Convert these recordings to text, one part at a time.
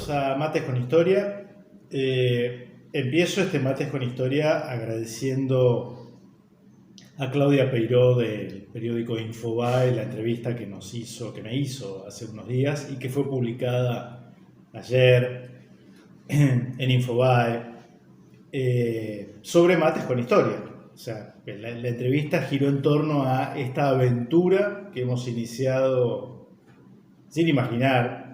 bienvenidos a Mates con Historia. Empiezo este Mates con Historia agradeciendo a Claudia Peiró del periódico Infobae la entrevista que me hizo hace unos días y que fue publicada ayer en Infobae sobre Mates con Historia. O sea, la entrevista giró en torno a esta aventura que hemos iniciado sin imaginar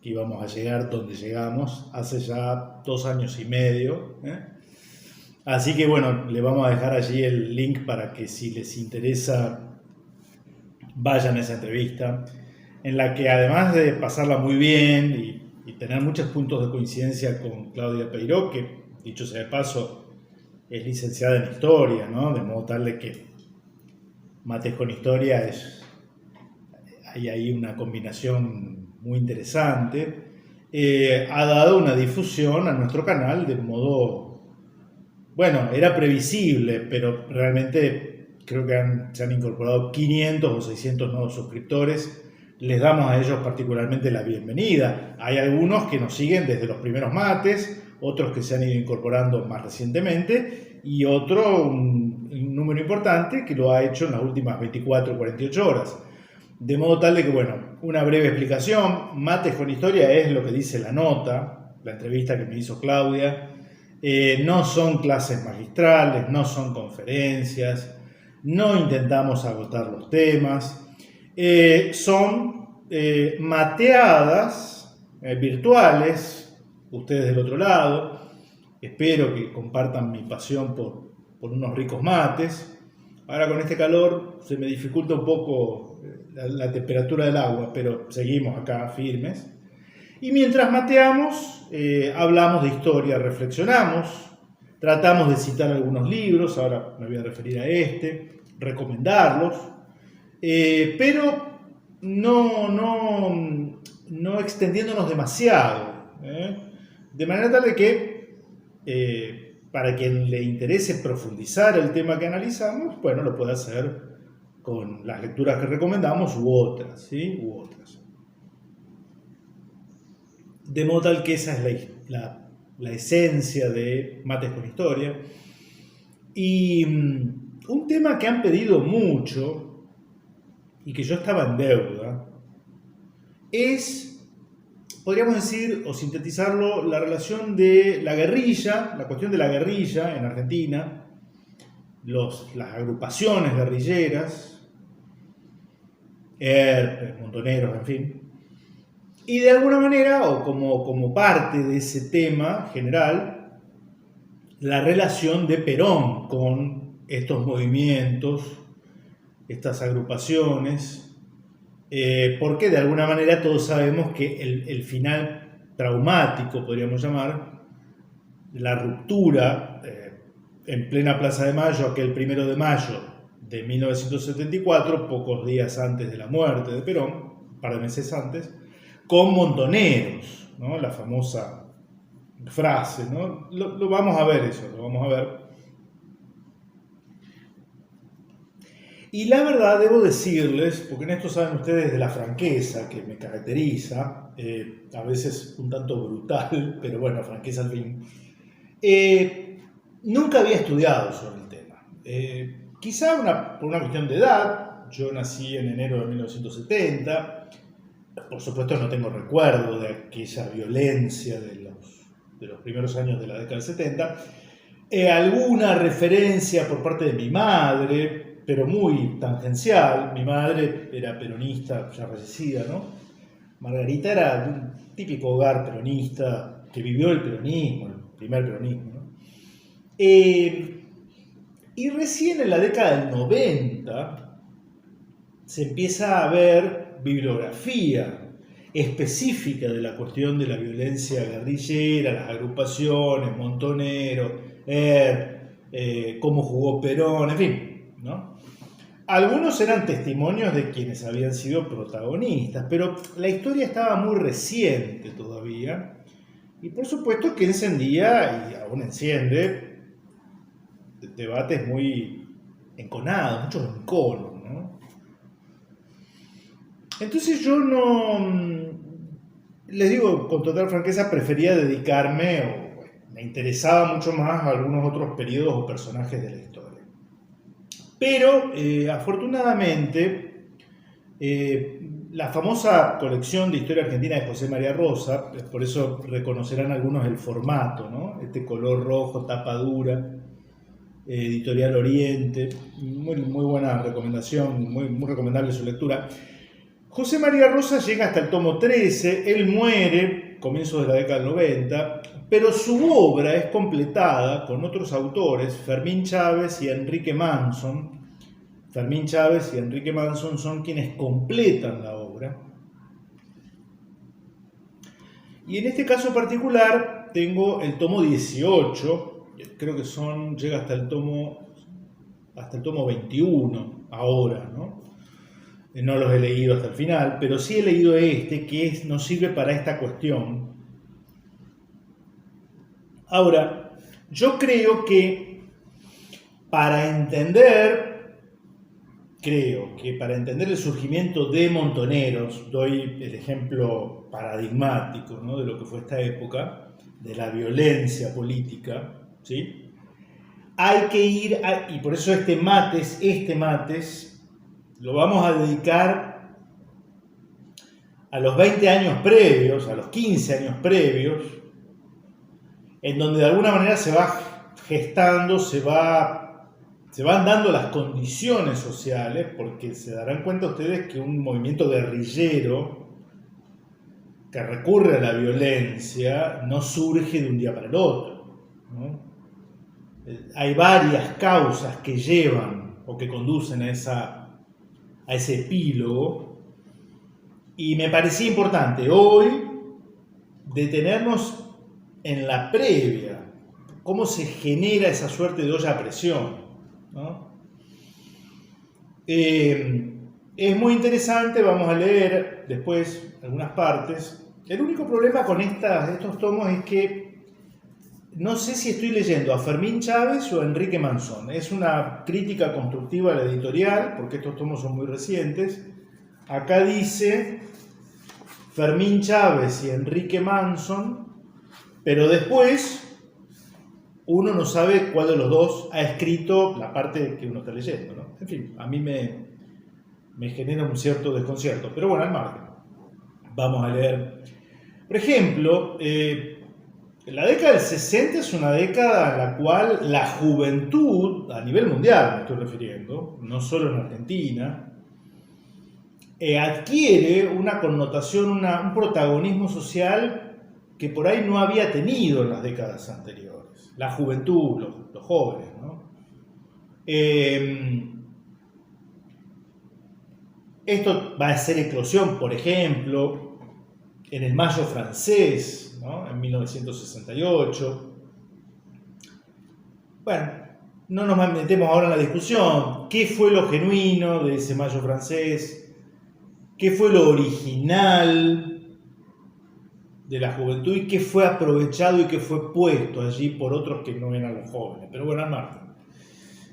que íbamos a llegar donde llegamos hace ya 2 años y medio. Así que bueno, le vamos a dejar allí el link para que si les interesa vayan a esa entrevista, en la que además de pasarla muy bien y tener muchos puntos de coincidencia con Claudia Peiró, que dicho sea de paso es licenciada en Historia, ¿no? De modo tal de que Mates con Historia hay ahí una combinación muy interesante, ha dado una difusión a nuestro canal de modo, bueno, era previsible, pero realmente creo que se han incorporado 500 o 600 nuevos suscriptores. Les damos a ellos particularmente la bienvenida. Hay algunos que nos siguen desde los primeros mates, otros que se han ido incorporando más recientemente y otro, un número importante, que lo ha hecho en las últimas 24 o 48 horas. De modo tal de que, bueno, una breve explicación. Mates con Historia es lo que dice la nota, la entrevista que me hizo Claudia. No son clases magistrales, no son conferencias, no intentamos agotar los temas. Son mateadas virtuales, ustedes del otro lado. Espero que compartan mi pasión por unos ricos mates. Ahora con este calor se me dificulta un poco la temperatura del agua, pero seguimos acá firmes. Y mientras mateamos, hablamos de historia, reflexionamos, tratamos de citar algunos libros, ahora me voy a referir a recomendarlos, pero no extendiéndonos demasiado, de manera tal de que para quien le interese profundizar el tema que analizamos, bueno, lo puede hacer con las lecturas que recomendamos u otras, ¿sí? De modo tal que esa es la esencia de Mates con Historia. Y un tema que han pedido mucho y que yo estaba en deuda es, podríamos decir o sintetizarlo, la relación de la guerrilla, la cuestión de la guerrilla en Argentina, las agrupaciones guerrilleras, montoneros, en fin, y de alguna manera, o como parte de ese tema general, la relación de Perón con estos movimientos, estas agrupaciones, porque de alguna manera todos sabemos que el final traumático, podríamos llamar, la ruptura en plena Plaza de Mayo, aquel 1 de mayo de 1974, pocos días antes de la muerte de Perón, un par de meses antes, con Montoneros, ¿no? La famosa frase, ¿no? Lo vamos a ver eso, lo vamos a ver. Y la verdad, debo decirles, porque en esto saben ustedes de la franqueza que me caracteriza, a veces un tanto brutal, pero bueno, franqueza al fin, nunca había estudiado sobre el tema. Quizá por una cuestión de edad. Yo nací en enero de 1970, por supuesto no tengo recuerdo de aquella violencia de los primeros años de la década del 70, alguna referencia por parte de mi madre, pero muy tangencial. Mi madre era peronista, ya fallecida, ¿no? Margarita era de un típico hogar peronista que vivió el peronismo, el primer peronismo, ¿no? Y recién en la década del 90 se empieza a ver bibliografía específica de la cuestión de la violencia guerrillera, las agrupaciones, Montoneros, cómo jugó Perón, en fin, ¿no? Algunos eran testimonios de quienes habían sido protagonistas, pero la historia estaba muy reciente todavía, y por supuesto que encendía, y aún enciende, debates muy enconados, muchos enconos, ¿no? Entonces yo Les digo con total franqueza, prefería dedicarme, o bueno, me interesaba mucho más algunos otros periodos o personajes de la historia. Pero afortunadamente, la famosa colección de historia argentina de José María Rosa, por eso reconocerán algunos el formato, ¿no? Este color rojo, tapa dura, Editorial Oriente, muy buena recomendación, muy recomendable su lectura. José María Rosa llega hasta el tomo 13, él muere, comienzos de la década del 90, pero su obra es completada con otros autores, Fermín Chávez y Enrique Manson. Fermín Chávez y Enrique Manson son quienes completan la obra. Y en este caso particular tengo el tomo 18, creo que llega hasta el tomo 21 ahora, ¿no? No los he leído hasta el final, pero sí he leído este que nos sirve para esta cuestión. Ahora, yo creo que para entender el surgimiento de Montoneros, doy el ejemplo paradigmático, ¿no?, de lo que fue esta época, de la violencia política, ¿sí? Hay que ir, y por eso este mates, lo vamos a dedicar a los 20 años previos, a los 15 años previos, en donde de alguna manera se va gestando, se van dando las condiciones sociales, porque se darán cuenta ustedes que un movimiento guerrillero que recurre a la violencia no surge de un día para el otro, ¿no? Hay varias causas que llevan o que conducen a ese epílogo, y me parecía importante hoy detenernos en la previa, cómo se genera esa suerte de olla a presión, ¿no? Es muy interesante, vamos a leer después algunas partes. El único problema con estos tomos es que no sé si estoy leyendo a Fermín Chávez o a Enrique Manson. Es una crítica constructiva a la editorial, porque estos tomos son muy recientes. Acá dice Fermín Chávez y Enrique Manson, pero después uno no sabe cuál de los dos ha escrito la parte que uno está leyendo, ¿no? En fin, a mí me genera un cierto desconcierto, pero bueno, al margen. Vamos a leer. Por ejemplo, la década del 60 es una década en la cual la juventud, a nivel mundial me estoy refiriendo, no solo en Argentina, adquiere una connotación, un protagonismo social que por ahí no había tenido en las décadas anteriores. La juventud, los jóvenes, ¿no? Esto va a ser eclosión, por ejemplo, en el Mayo francés, ¿no?, en 1968. Bueno, no nos metemos ahora en la discusión. ¿Qué fue lo genuino de ese Mayo francés? ¿Qué fue lo original de la juventud? ¿Y qué fue aprovechado y qué fue puesto allí por otros que no eran los jóvenes? Pero bueno, al margen.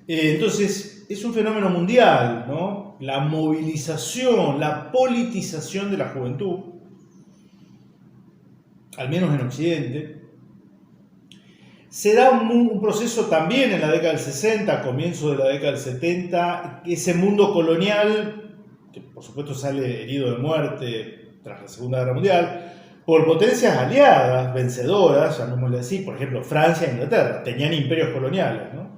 Entonces, es un fenómeno mundial, ¿no? La movilización, la politización de la juventud, al menos en Occidente. Se da un proceso también en la década del 60, comienzo de la década del 70, ese mundo colonial, que por supuesto sale herido de muerte tras la Segunda Guerra Mundial, por potencias aliadas, vencedoras, llamémosle así, por ejemplo Francia e Inglaterra, tenían imperios coloniales, ¿no?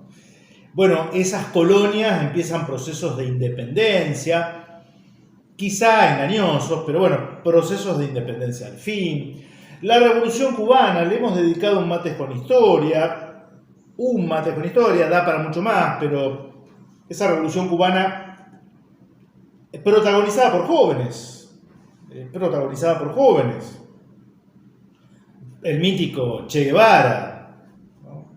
Bueno, esas colonias empiezan procesos de independencia, quizá engañosos, pero bueno, procesos de independencia al fin. La Revolución Cubana, le hemos dedicado un mates con historia, da para mucho más, pero esa Revolución Cubana es protagonizada por jóvenes, el mítico Che Guevara, ¿no?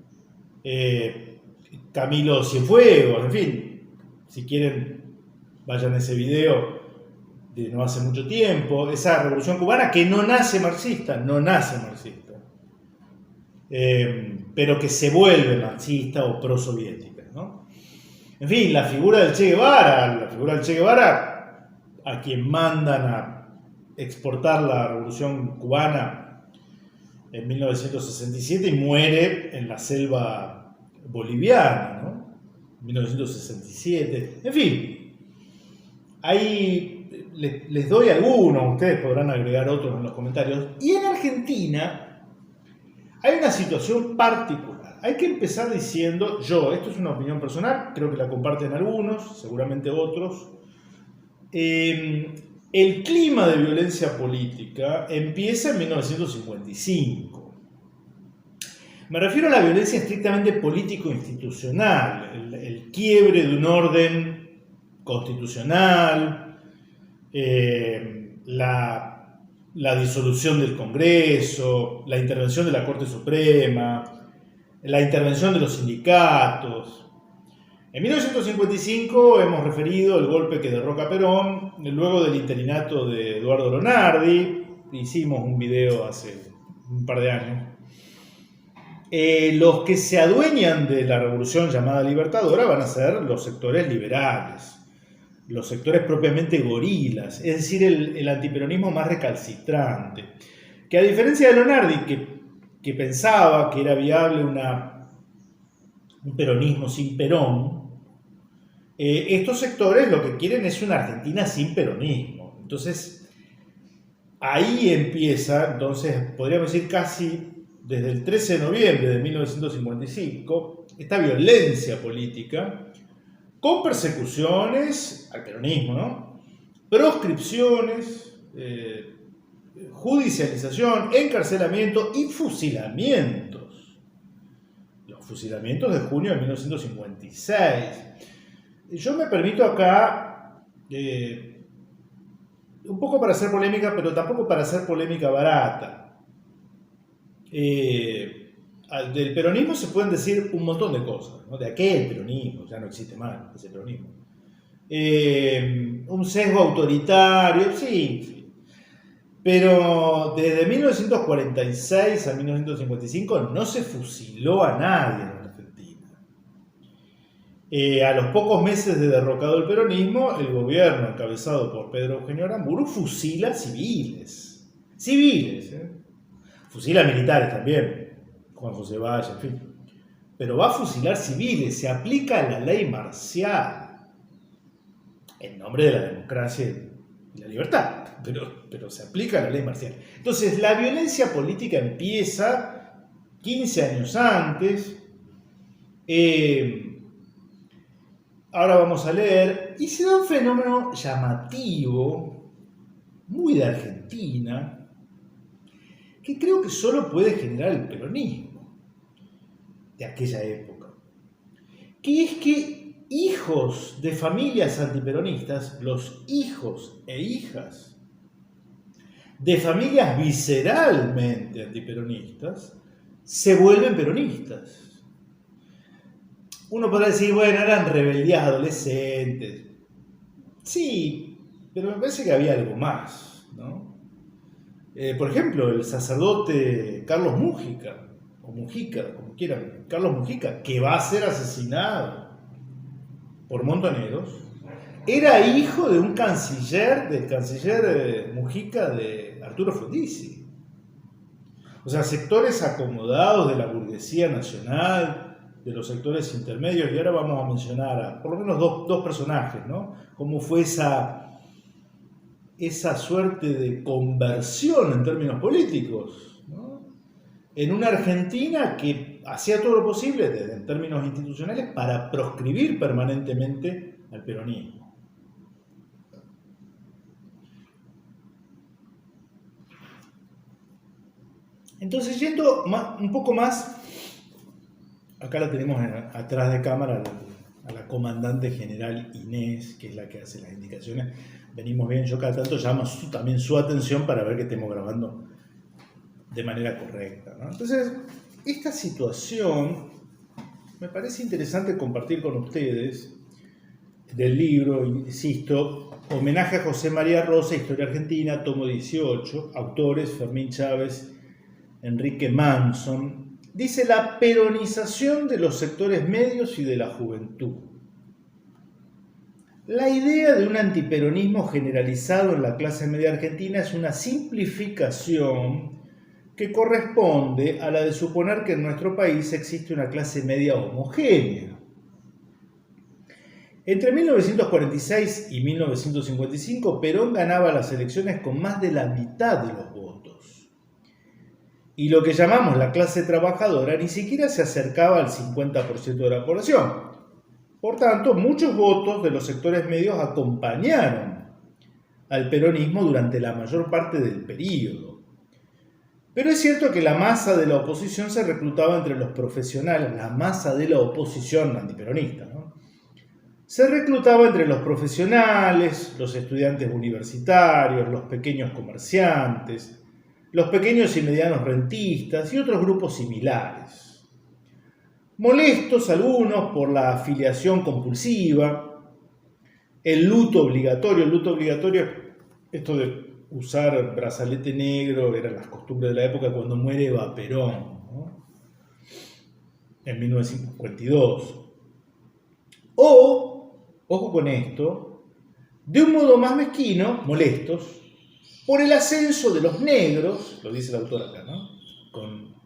Camilo Cienfuegos, en fin, si quieren vayan a ese video de no hace mucho tiempo, esa Revolución Cubana que no nace marxista, pero que se vuelve marxista o prosoviética, ¿no? En fin, la figura del Che Guevara, a quien mandan exportar la Revolución Cubana en 1967 y muere en la selva boliviana, ¿no? 1967. En fin, ahí les doy algunos, ustedes podrán agregar otros en los comentarios. Y en Argentina hay una situación particular. Hay que empezar diciendo, esto es una opinión personal, creo que la comparten algunos, seguramente otros. El clima de violencia política empieza en 1955. Me refiero a la violencia estrictamente político-institucional, el quiebre de un orden constitucional, la disolución del Congreso, la intervención de la Corte Suprema, la intervención de los sindicatos. En 1955 hemos referido el golpe que derroca a Perón, luego del interinato de Eduardo Lonardi, hicimos un video hace un par de años. Los que se adueñan de la revolución llamada libertadora van a ser los sectores liberales, los sectores propiamente gorilas, es decir, el antiperonismo más recalcitrante, que a diferencia de Lonardi, que pensaba que era viable un peronismo sin Perón, estos sectores lo que quieren es una Argentina sin peronismo. Entonces, ahí empieza, podríamos decir casi desde el 13 de noviembre de 1955, esta violencia política con persecuciones al peronismo, ¿no? Proscripciones, judicialización, encarcelamiento y fusilamientos. Los fusilamientos de junio de 1956. Yo me permito acá, un poco para hacer polémica, pero tampoco para hacer polémica barata. Del peronismo se pueden decir un montón de cosas, ¿no? De aquel peronismo, ya no existe más ese peronismo. Un sesgo autoritario, sí. Pero desde 1946 a 1955 no se fusiló a nadie en Argentina. A los pocos meses de derrocado el peronismo, el gobierno encabezado por Pedro Eugenio Aramburu fusila civiles. Civiles, fusila militares también, Juan José Valle, en fin. Pero va a fusilar civiles, se aplica la ley marcial en nombre de la democracia y la libertad, pero se aplica la ley marcial. Entonces, la violencia política empieza 15 años antes. Ahora vamos a leer, y se da un fenómeno llamativo, muy de Argentina, que creo que solo puede generar el peronismo de aquella época, que es que hijos de familias antiperonistas, los hijos e hijas de familias visceralmente antiperonistas, se vuelven peronistas. Uno podrá decir, bueno, eran rebeldías adolescentes. Sí, pero me parece que había algo más, ¿no? Por ejemplo, el sacerdote Carlos Múgica, o Mujica, como quieran, Carlos Mujica, que va a ser asesinado por Montoneros, era hijo de un canciller, del canciller Mujica, de Arturo Frondizi. O sea, sectores acomodados de la burguesía nacional, de los sectores intermedios, y ahora vamos a mencionar a por lo menos dos personajes, ¿no? Cómo fue esa suerte de conversión en términos políticos, ¿no? En una Argentina que hacía todo lo posible, desde en términos institucionales, para proscribir permanentemente al peronismo. Entonces, yendo un poco más, acá la tenemos atrás de cámara, a la comandante general Inés, que es la que hace las indicaciones. Venimos bien, yo cada tanto llamo también su atención para ver que estemos grabando de manera correcta, ¿no? Entonces, esta situación me parece interesante compartir con ustedes del libro, insisto, Homenaje a José María Rosa, Historia Argentina, tomo 18, autores Fermín Chávez, Enrique Manson. Dice la peronización de los sectores medios y de la juventud. La idea de un antiperonismo generalizado en la clase media argentina es una simplificación que corresponde a la de suponer que en nuestro país existe una clase media homogénea. Entre 1946 y 1955, Perón ganaba las elecciones con más de la mitad de los votos. Y lo que llamamos la clase trabajadora ni siquiera se acercaba al 50% de la población. Por tanto, muchos votos de los sectores medios acompañaron al peronismo durante la mayor parte del período. Pero es cierto que la masa de la oposición se reclutaba entre los profesionales, la masa de la oposición antiperonista, ¿no? Se reclutaba entre los profesionales, los estudiantes universitarios, los pequeños comerciantes, los pequeños y medianos rentistas y otros grupos similares. Molestos algunos por la afiliación compulsiva, el luto obligatorio, esto de usar brazalete negro, eran las costumbres de la época cuando muere Eva Perón, ¿no? En 1952. O, ojo con esto, de un modo más mezquino, molestos, por el ascenso de los negros, lo dice el autor acá, ¿no? Con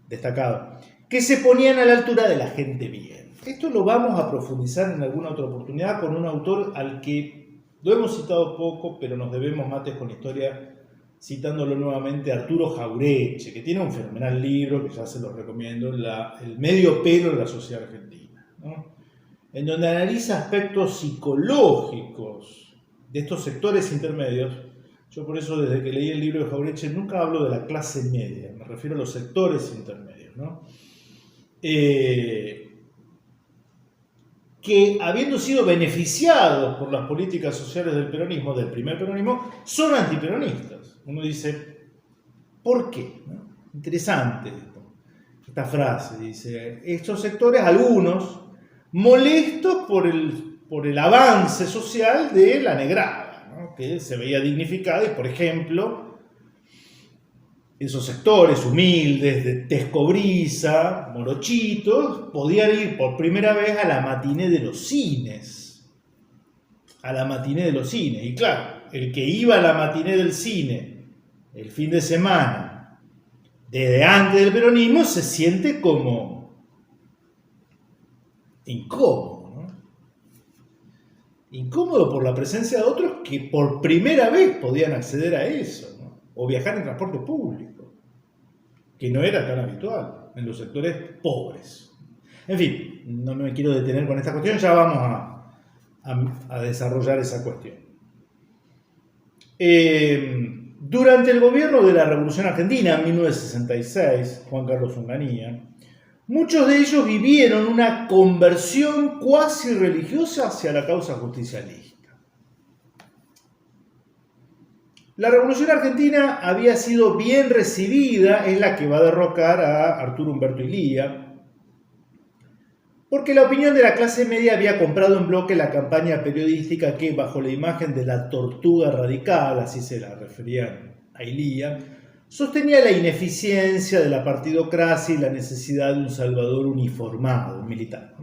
destacado, que se ponían a la altura de la gente bien. Esto lo vamos a profundizar en alguna otra oportunidad con un autor al que lo hemos citado poco, pero nos debemos mates con historia, citándolo nuevamente, Arturo Jauretche, que tiene un fenomenal libro que ya se los recomiendo, El medio pelo de la sociedad argentina, ¿no? En donde analiza aspectos psicológicos de estos sectores intermedios. Yo por eso, desde que leí el libro de Jauretche, nunca hablo de la clase media, me refiero a los sectores intermedios, ¿no? Que habiendo sido beneficiados por las políticas sociales del peronismo, del primer peronismo, son antiperonistas. Uno dice, ¿por qué? ¿No? Interesante esta frase, dice, estos sectores, algunos, molestos por el avance social de la negrada, ¿no? Que se veía dignificada y, por ejemplo, esos sectores humildes de Tescobrisa, morochitos, podían ir por primera vez a la matiné de los cines. Y claro, el que iba a la matiné del cine el fin de semana, desde antes del peronismo, se siente como incómodo, ¿no? Incómodo por la presencia de otros que por primera vez podían acceder a eso, ¿no? O viajar en transporte público, que no era tan habitual en los sectores pobres. En fin, no me quiero detener con esta cuestión, ya vamos a desarrollar esa cuestión. Durante el gobierno de la Revolución Argentina, en 1966, Juan Carlos Onganía, muchos de ellos vivieron una conversión cuasi religiosa hacia la causa justicialista. La Revolución Argentina había sido bien recibida, es la que va a derrocar a Arturo Humberto Illia, porque la opinión de la clase media había comprado en bloque la campaña periodística que, bajo la imagen de la tortuga radical, así se la referían a Illia, sostenía la ineficiencia de la partidocracia y la necesidad de un salvador uniformado, un militar.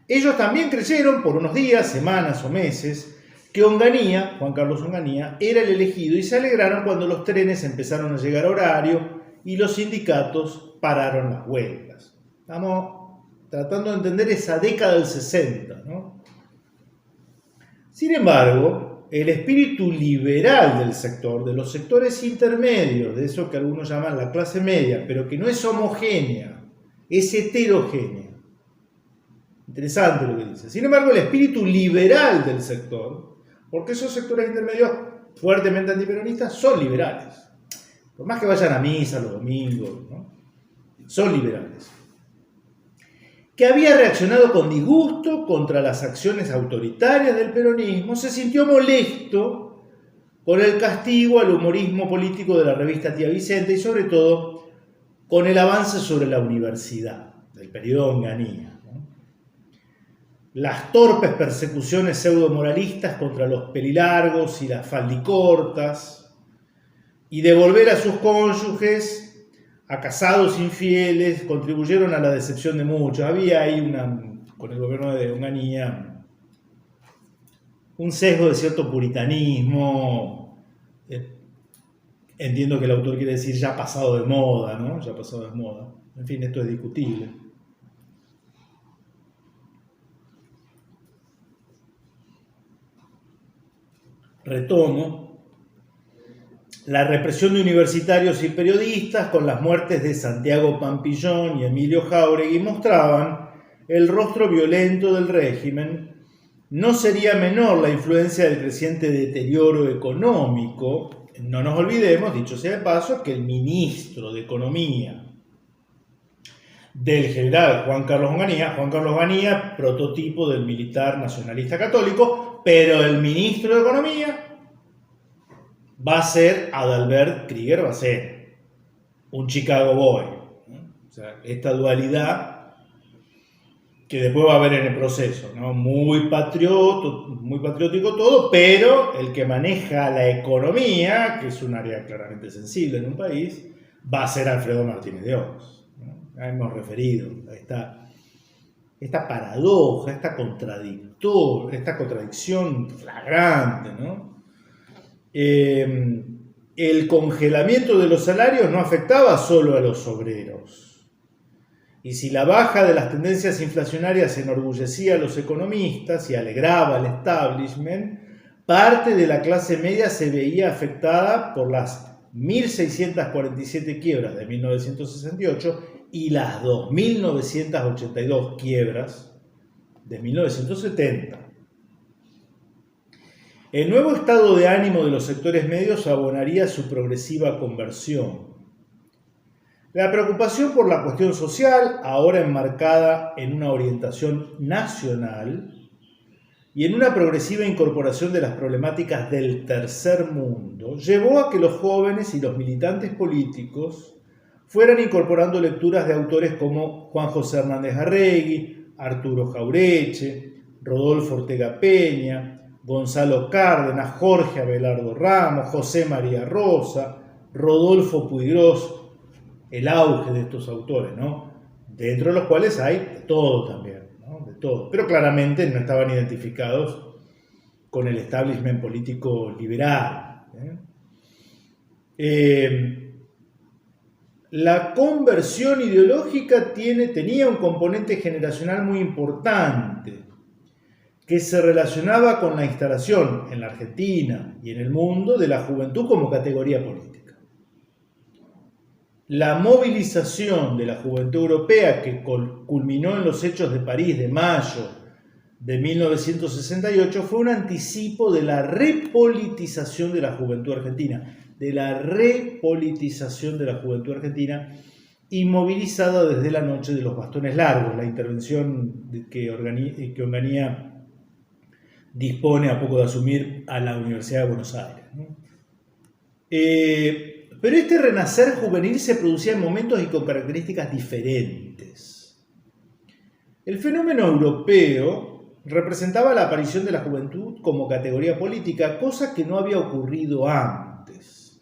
Ellos también creyeron, por unos días, semanas o meses, que Onganía, Juan Carlos Onganía, era el elegido y se alegraron cuando los trenes empezaron a llegar a horario y los sindicatos pararon las huelgas. Estamos tratando de entender esa década del 60, ¿no? Sin embargo, el espíritu liberal del sector, de los sectores intermedios, de eso que algunos llaman la clase media, pero que no es homogénea, es heterogénea. Interesante lo que dice. Sin embargo, el espíritu liberal del sector, porque esos sectores intermedios fuertemente antiperonistas son liberales. Por más que vayan a misa los domingos, ¿no? Son liberales. Que había reaccionado con disgusto contra las acciones autoritarias del peronismo, se sintió molesto por el castigo al humorismo político de la revista Tía Vicente y sobre todo con el avance sobre la universidad del periodo Onganía, ¿no? Las torpes persecuciones pseudo-moralistas contra los pelilargos y las faldicortas y devolver a sus cónyuges a casados infieles contribuyeron a la decepción de muchos. Había ahí con el gobierno de Onganía un sesgo de cierto puritanismo. Entiendo que el autor quiere decir ya pasado de moda, ¿no? Ya pasado de moda. En fin, esto es discutible. Retomo. La represión de universitarios y periodistas con las muertes de Santiago Pampillón y Emilio Jáuregui mostraban el rostro violento del régimen. No sería menor la influencia del creciente deterioro económico. No nos olvidemos, dicho sea de paso, que el ministro de Economía del general Juan Carlos Onganía, prototipo del militar nacionalista católico, pero el ministro de Economía va a ser Adalbert Krieger, va a ser un Chicago Boy, ¿no? O sea, esta dualidad que después va a haber en el proceso, ¿no? Muy patriótico todo, pero el que maneja la economía, que es un área claramente sensible en un país, va a ser Alfredo Martínez de Oz, ¿no? Ya hemos referido a esta paradoja, esta contradicción flagrante, ¿no? El congelamiento de los salarios no afectaba solo a los obreros. Y si la baja de las tendencias inflacionarias enorgullecía a los economistas y alegraba al establishment, parte de la clase media se veía afectada por las 1.647 quiebras de 1968 y las 2.982 quiebras de 1970. El nuevo estado de ánimo de los sectores medios abonaría su progresiva conversión. La preocupación por la cuestión social, ahora enmarcada en una orientación nacional y en una progresiva incorporación de las problemáticas del tercer mundo, llevó a que los jóvenes y los militantes políticos fueran incorporando lecturas de autores como Juan José Hernández Arregui, Arturo Jaureche, Rodolfo Ortega Peña, Gonzalo Cárdenas, Jorge Abelardo Ramos, José María Rosa, Rodolfo Puigros, el auge de estos autores, ¿no? Dentro de los cuales hay de todo también, ¿no? De todo, pero claramente no estaban identificados con el establishment político liberal. La conversión ideológica tenía un componente generacional muy importante, que se relacionaba con la instalación en la Argentina y en el mundo de la juventud como categoría política. La movilización de la juventud europea, que culminó en los hechos de París de mayo de 1968, fue un anticipo de la repolitización de la juventud argentina, inmovilizada desde la noche de los bastones largos, la intervención que Onganía dispone a poco de asumir a la Universidad de Buenos Aires, ¿no? Pero este renacer juvenil se producía en momentos y con características diferentes. El fenómeno europeo representaba la aparición de la juventud como categoría política, cosa que no había ocurrido antes.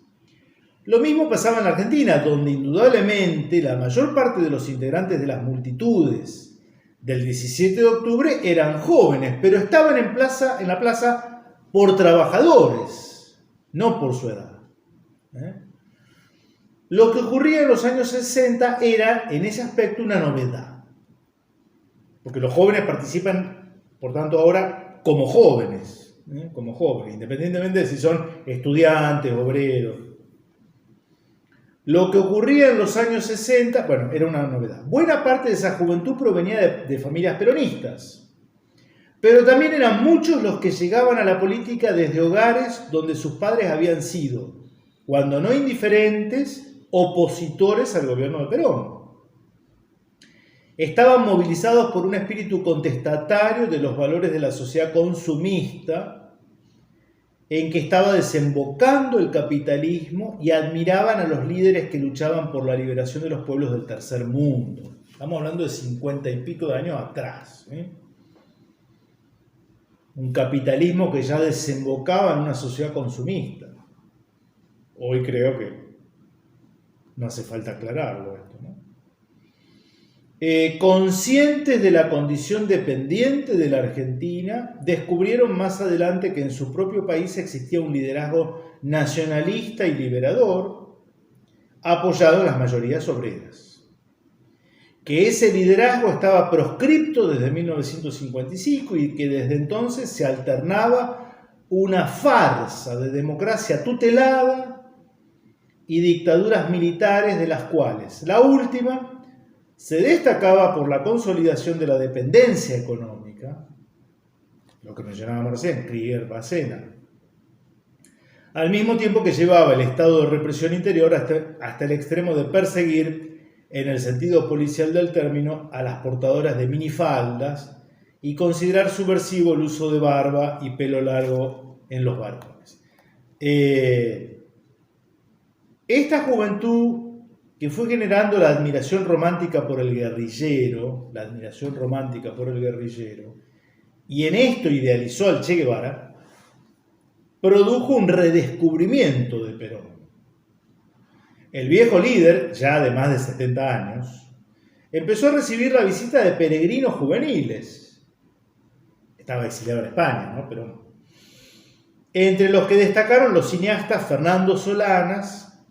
Lo mismo pasaba en la Argentina, donde indudablemente la mayor parte de los integrantes de las multitudes del 17 de octubre eran jóvenes, pero estaban en la plaza por trabajadores, no por su edad. Lo que ocurría en los años 60 era, en ese aspecto, una novedad. Porque los jóvenes participan, por tanto, ahora como jóvenes, independientemente de si son estudiantes, obreros. Lo que ocurría en los años 60, era una novedad. Buena parte de esa juventud provenía de familias peronistas, pero también eran muchos los que llegaban a la política desde hogares donde sus padres habían sido, cuando no indiferentes, opositores al gobierno de Perón. Estaban movilizados por un espíritu contestatario de los valores de la sociedad consumista en que estaba desembocando el capitalismo y admiraban a los líderes que luchaban por la liberación de los pueblos del tercer mundo. Estamos hablando de 50 y pico de años atrás. Un capitalismo que ya desembocaba en una sociedad consumista. Hoy creo que no hace falta aclararlo esto, ¿no? Conscientes de la condición dependiente de la Argentina, descubrieron más adelante que en su propio país existía un liderazgo nacionalista y liberador, apoyado en las mayorías obreras. Que ese liderazgo estaba proscripto desde 1955 y que desde entonces se alternaba una farsa de democracia tutelada y dictaduras militares, de las cuales la última se destacaba por la consolidación de la dependencia económica, lo que mencionábamos recién, Krieger-Bacena, al mismo tiempo que llevaba el estado de represión interior hasta el extremo de perseguir, en el sentido policial del término, a las portadoras de minifaldas y considerar subversivo el uso de barba y pelo largo en los varones. Esta juventud que fue generando la admiración romántica por el guerrillero, y en esto idealizó al Che Guevara, produjo un redescubrimiento de Perón. El viejo líder, ya de más de 70 años, empezó a recibir la visita de peregrinos juveniles. Estaba exiliado en España, ¿no? Perón. Entre los que destacaron los cineastas Fernando Solanas,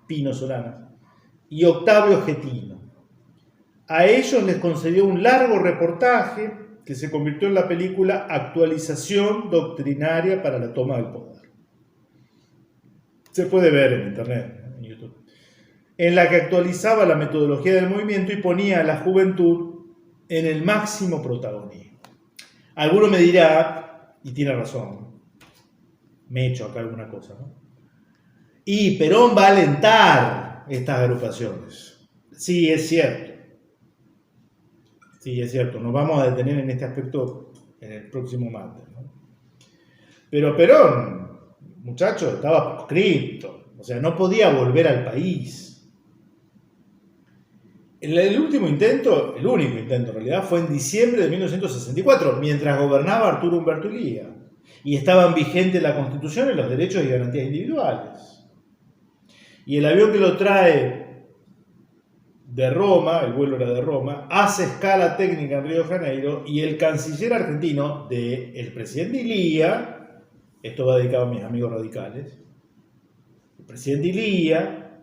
Pino Solanas, y Octavio Getino. A ellos les concedió un largo reportaje que se convirtió en la película Actualización Doctrinaria para la Toma del Poder. Se puede ver en internet, en YouTube. En la que actualizaba la metodología del movimiento y ponía a la juventud en el máximo protagonismo. Alguno me dirá, y tiene razón, me he hecho acá alguna cosa, ¿no? Y Perón va a alentar estas agrupaciones. Sí, es cierto. Nos vamos a detener en este aspecto en el próximo martes, ¿no? Pero Perón, muchacho, estaba proscripto. O sea, no podía volver al país. El único intento en realidad, fue en diciembre de 1964, mientras gobernaba Arturo Umberto Illia. Y estaban vigentes la Constitución y los derechos y garantías individuales. Y el avión que lo trae de Roma, el vuelo era de Roma, hace escala técnica en Río de Janeiro y el canciller argentino del presidente Illia, esto va dedicado a mis amigos radicales, el presidente Illia,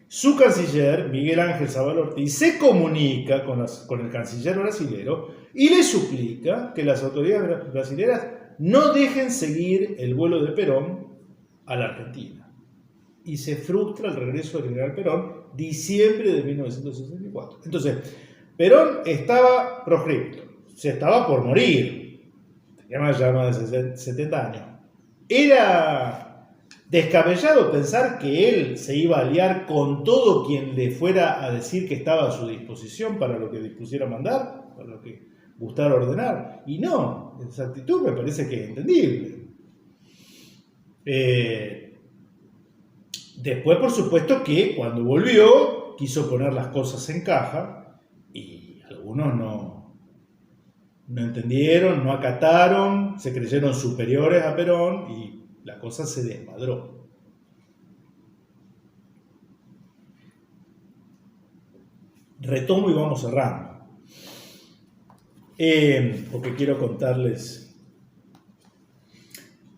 su canciller, Miguel Ángel Zabal Ortiz, se comunica con el canciller brasilero y le suplica que las autoridades brasileras no dejen seguir el vuelo de Perón a la Argentina. Y se frustra el regreso del general Perón, diciembre de 1964. Entonces, Perón estaba proscripto, se estaba por morir, tenía ya más de 70 años. Era descabellado pensar que él se iba a aliar con todo quien le fuera a decir que estaba a su disposición para lo que dispusiera mandar, para lo que gustara ordenar. Y no, esa actitud me parece que es entendible. Después, por supuesto, que cuando volvió, quiso poner las cosas en caja y algunos no entendieron, no acataron, se creyeron superiores a Perón y la cosa se desmadró. Retomo y vamos cerrando. Porque quiero contarles.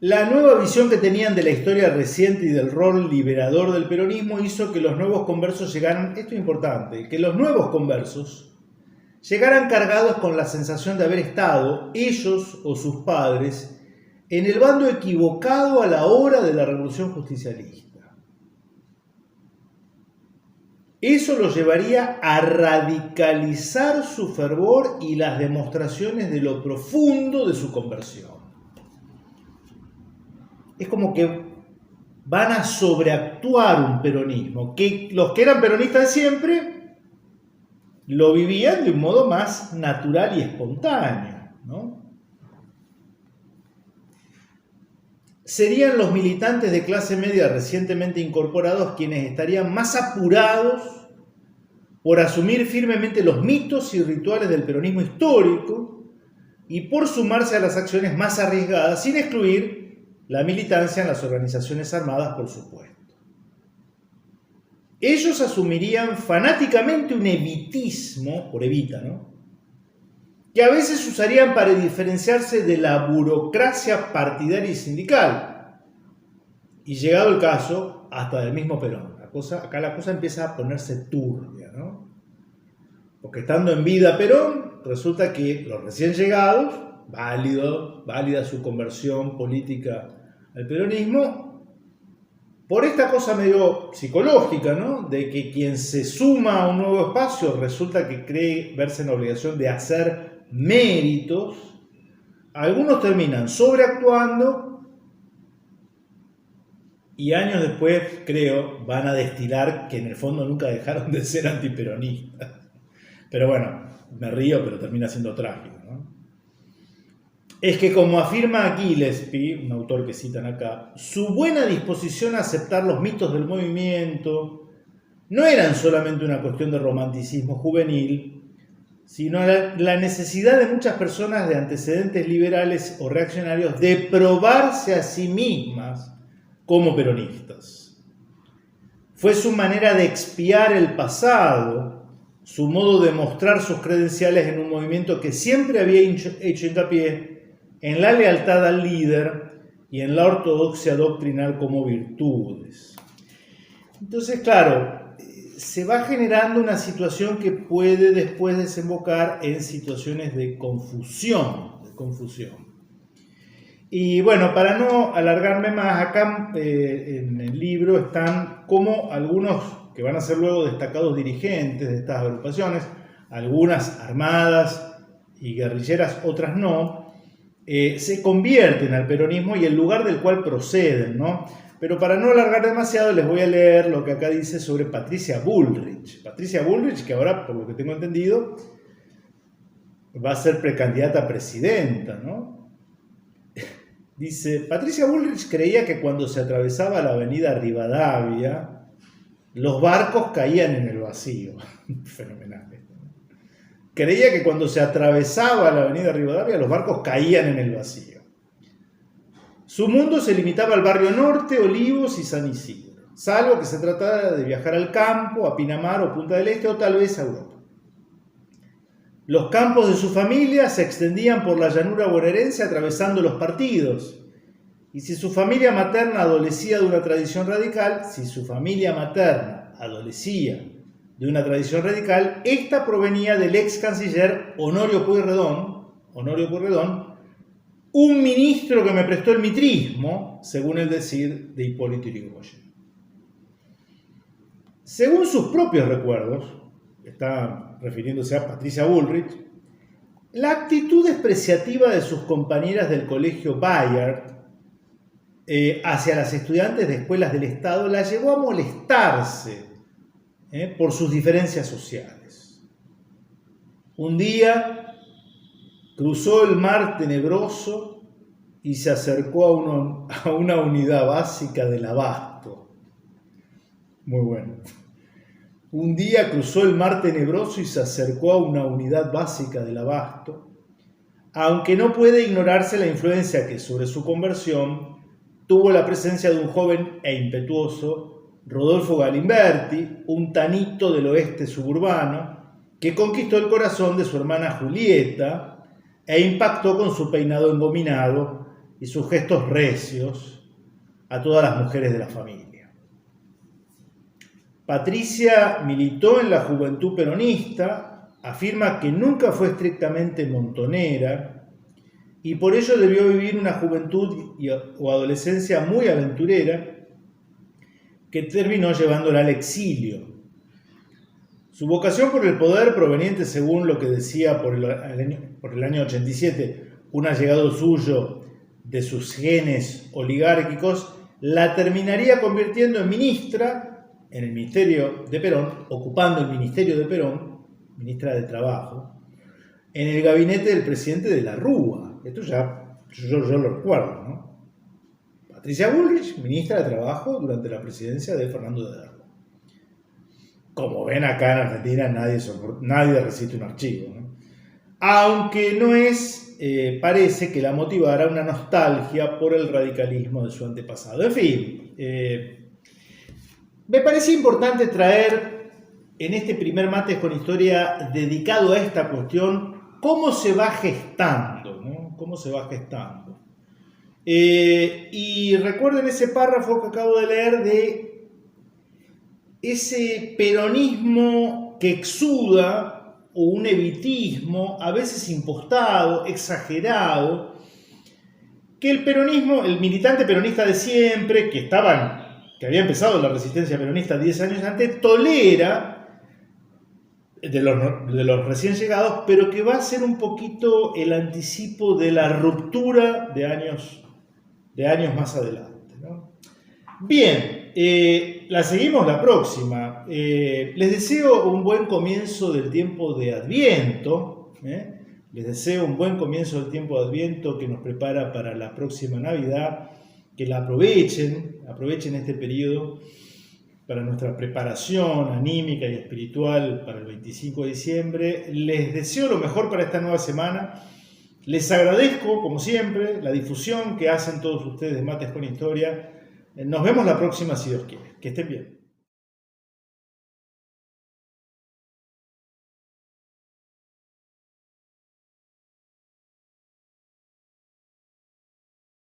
La nueva visión que tenían de la historia reciente y del rol liberador del peronismo hizo que los nuevos conversos llegaran, esto es importante, que los nuevos conversos llegaran cargados con la sensación de haber estado, ellos o sus padres, en el bando equivocado a la hora de la revolución justicialista. Eso los llevaría a radicalizar su fervor y las demostraciones de lo profundo de su conversión. Es como que van a sobreactuar un peronismo, que los que eran peronistas de siempre lo vivían de un modo más natural y espontáneo, ¿no? Serían los militantes de clase media recientemente incorporados quienes estarían más apurados por asumir firmemente los mitos y rituales del peronismo histórico y por sumarse a las acciones más arriesgadas, sin excluir la militancia en las organizaciones armadas, por supuesto. ellos asumirían fanáticamente un evitismo, por Evita, ¿no?, que a veces usarían para diferenciarse de la burocracia partidaria y sindical, y llegado el caso, hasta del mismo Perón. Acá la cosa empieza a ponerse turbia, ¿no? Porque estando en vida Perón, resulta que los recién llegados, válida su conversión política al peronismo, por esta cosa medio psicológica, ¿no?, de que quien se suma a un nuevo espacio resulta que cree verse en la obligación de hacer méritos, algunos terminan sobreactuando y años después, creo, van a destilar que en el fondo nunca dejaron de ser antiperonistas. Pero bueno, me río, pero termina siendo trágico, ¿no? Es que, como afirma Gillespie, un autor que citan acá, su buena disposición a aceptar los mitos del movimiento no eran solamente una cuestión de romanticismo juvenil, sino la necesidad de muchas personas de antecedentes liberales o reaccionarios de probarse a sí mismas como peronistas. Fue su manera de expiar el pasado, su modo de mostrar sus credenciales en un movimiento que siempre había hecho hincapié en la lealtad al líder y en la ortodoxia doctrinal como virtudes. Entonces, claro, se va generando una situación que puede después desembocar en situaciones de confusión. Y bueno, para no alargarme más, acá en el libro están como algunos que van a ser luego destacados dirigentes de estas agrupaciones, algunas armadas y guerrilleras, otras no, se convierten al peronismo y el lugar del cual proceden, ¿no? Pero para no alargar demasiado les voy a leer lo que acá dice sobre Patricia Bullrich. Patricia Bullrich, que ahora, por lo que tengo entendido, va a ser precandidata a presidenta, ¿no? Dice, Patricia Bullrich creía que cuando se atravesaba la avenida Rivadavia, los barcos caían en el vacío. Fenomenal. Creía que cuando se atravesaba la avenida Rivadavia, los barcos caían en el vacío. Su mundo se limitaba al barrio Norte, Olivos y San Isidro, salvo que se tratara de viajar al campo, a Pinamar o Punta del Este o tal vez a Europa. Los campos de su familia se extendían por la llanura bonaerense atravesando los partidos. Y si su familia materna adolecía de una tradición radical, esta provenía del ex canciller Honorio Pueyrredón, un ministro que me prestó el mitrismo, según el decir de Hipólito Yrigoyen. Según sus propios recuerdos, está refiriéndose a Patricia Bullrich, la actitud despreciativa de sus compañeras del colegio Bayard hacia las estudiantes de escuelas del Estado la llevó a molestarse por sus diferencias sociales. Un día cruzó el mar tenebroso y se acercó a una unidad básica del Abasto. Muy bueno. Un día cruzó el mar tenebroso y se acercó a una unidad básica del Abasto, aunque no puede ignorarse la influencia que sobre su conversión tuvo la presencia de un joven e impetuoso Rodolfo Galimberti, un tanito del oeste suburbano, que conquistó el corazón de su hermana Julieta e impactó con su peinado engominado y sus gestos recios a todas las mujeres de la familia. Patricia militó en la juventud peronista, afirma que nunca fue estrictamente montonera y por ello debió vivir una juventud o adolescencia muy aventurera que terminó llevándola al exilio. Su vocación por el poder, proveniente, según lo que decía por el año 87, un allegado suyo de sus genes oligárquicos, la terminaría convirtiendo en ministra en el ministerio de Perón, ocupando el ministerio de Perón, ministra de Trabajo, en el gabinete del presidente de la Rúa. Esto ya yo lo recuerdo, ¿no? Patricia Bullrich, ministra de Trabajo durante la presidencia de Fernando de la Rúa. Como ven, acá en Argentina nadie resiste un archivo, ¿no? Aunque no parece que la motivara una nostalgia por el radicalismo de su antepasado. En fin, Me parecía importante traer en este primer Mates con Historia dedicado a esta cuestión cómo se va gestando, ¿no? Cómo se va gestando. Y recuerden ese párrafo que acabo de leer de ese peronismo que exuda, o un evitismo, a veces impostado, exagerado, que el peronismo, el militante peronista de siempre, que había empezado la resistencia peronista 10 años antes, tolera de los recién llegados, pero que va a ser un poquito el anticipo de la ruptura de años más adelante, ¿no? Bien, la seguimos la próxima. Les deseo un buen comienzo del tiempo de Adviento. Les deseo un buen comienzo del tiempo de Adviento que nos prepara para la próxima Navidad. Que la aprovechen este periodo para nuestra preparación anímica y espiritual para el 25 de diciembre. Les deseo lo mejor para esta nueva semana. Les agradezco, como siempre, la difusión que hacen todos ustedes de Mates con Historia. Nos vemos la próxima, si Dios quiere. Que estén bien.